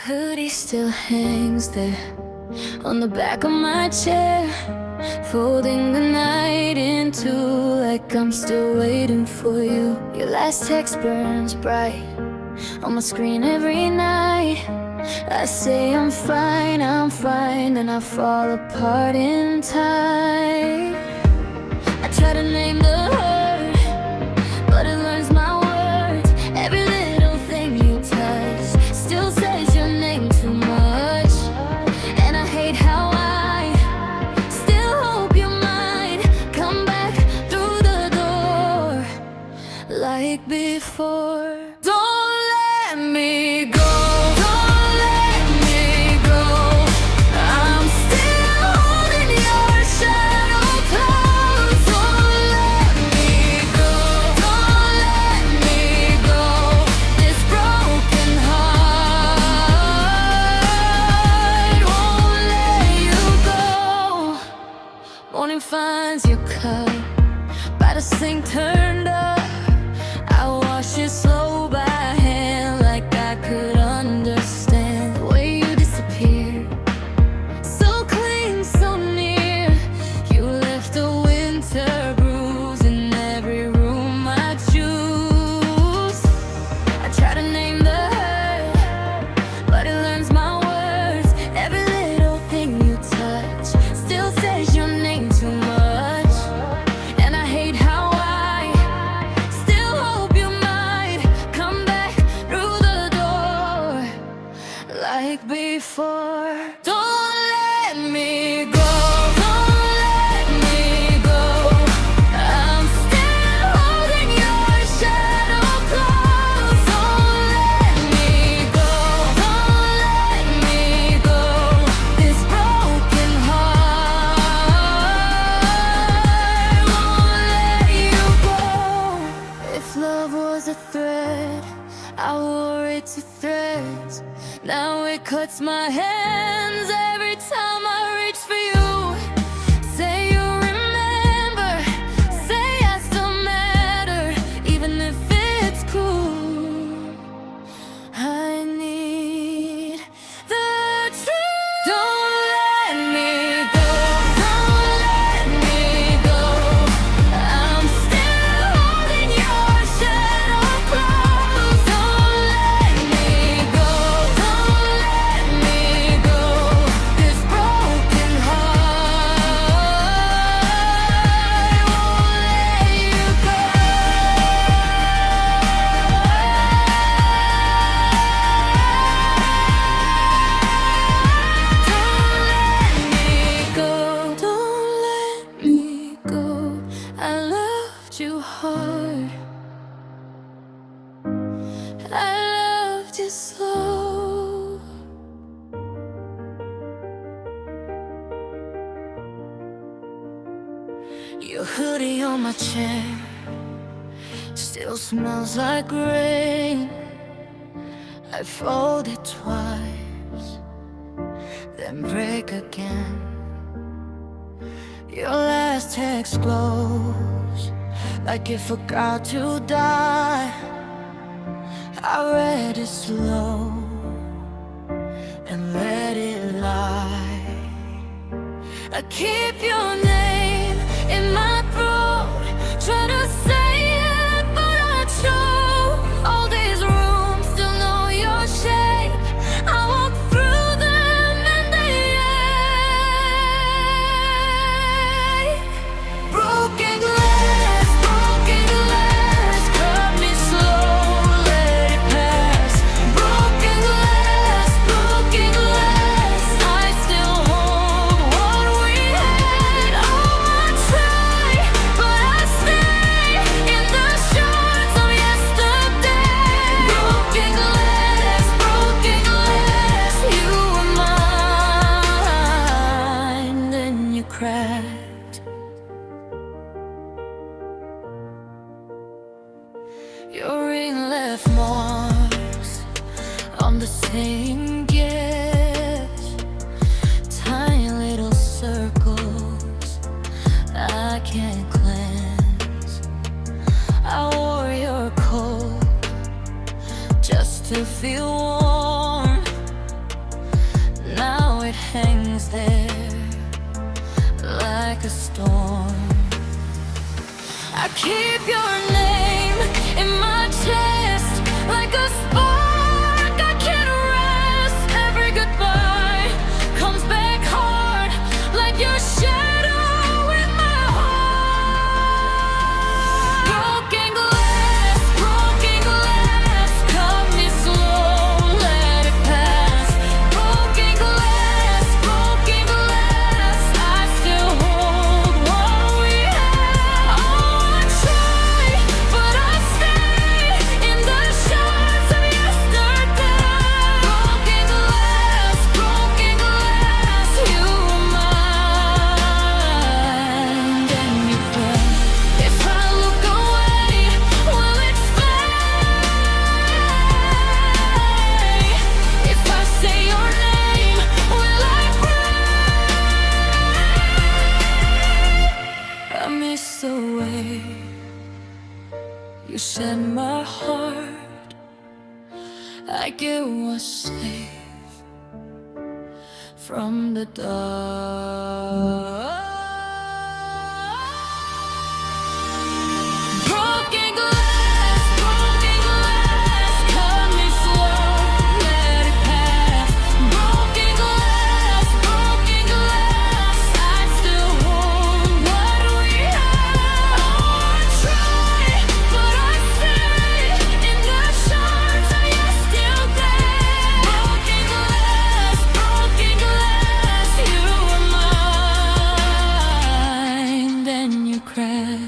hoodie still hangs there on the back of my chair, folding the night in two, like I'm still waiting for you. Your last text burns bright on my screen every night. I say I'm fine, then I fall apart in time. I try to name the hurt, but it learns my words. Every little thing you touch still says your name too much. And I hate how I still hope you might come back through the door like before. Don't let me go. Morning finds your cup by the sink turned up. I wash it slow by hand, like I could understand the way you disappeared. So clean, so near. You left a winter bruise in every room I choose. I try to name the hurt, but it learns my words. Every little thing you touch still says your name too much. And I hate how I still hope you might come back through the door like before. Don't let me go. Don't let me go. I'm still holding your shadow close. Don't let me go. Don't let me go. This broken heart won't let you go. If love was a thread, I wore it to threads. Now it cuts my hands every time I reach for you. Say you remember, say I still matter, even if it's cruel. I need the truth. Don't let me go. Don't let me go. I'm still holding your shadow close. Don't let me go. Don't let me go. This broken heart won't let you go. Don't let me go. I loved you hard. I loved you slow. Your hoodie on my chair still smells like rain. I fold it twice, then break again. Your last text glows like it forgot to die. I read it slow and let it lie. I keep your name in my throat, try to say it, but I choke. All these rooms still know your shape. I walk through them and they ache. Broken glass, cut me slow, let it pass. Broken glass, I still hold what we had. Oh, I try, but I stay in the shards of yesterday. Broken glass, you were mine, then you cracked. Your ring left marks on the same gift, tiny little circles I can't cleanse. I wore your coat just to feel warm. storm. I keep your name in my chest like a spark. I can't rest. Every goodbye comes back hard like your shadow in my heart. Broken glass, cut me slow, let it pass. Broken glass, I still hold what we have. Oh, I try, but I stay in the shards of yesterday. Broken glass, you were mine, and you cry. If I look away, will it fade? If I say your name, will I break? I miss the way you set my heart. I get what's safe from the dark. Broken glass, cut me slow, let it pass. Broken glass, I still hold what we have. Oh, I try, but I stay in the shards of yesterday. Broken glass, you were mine, then you crack.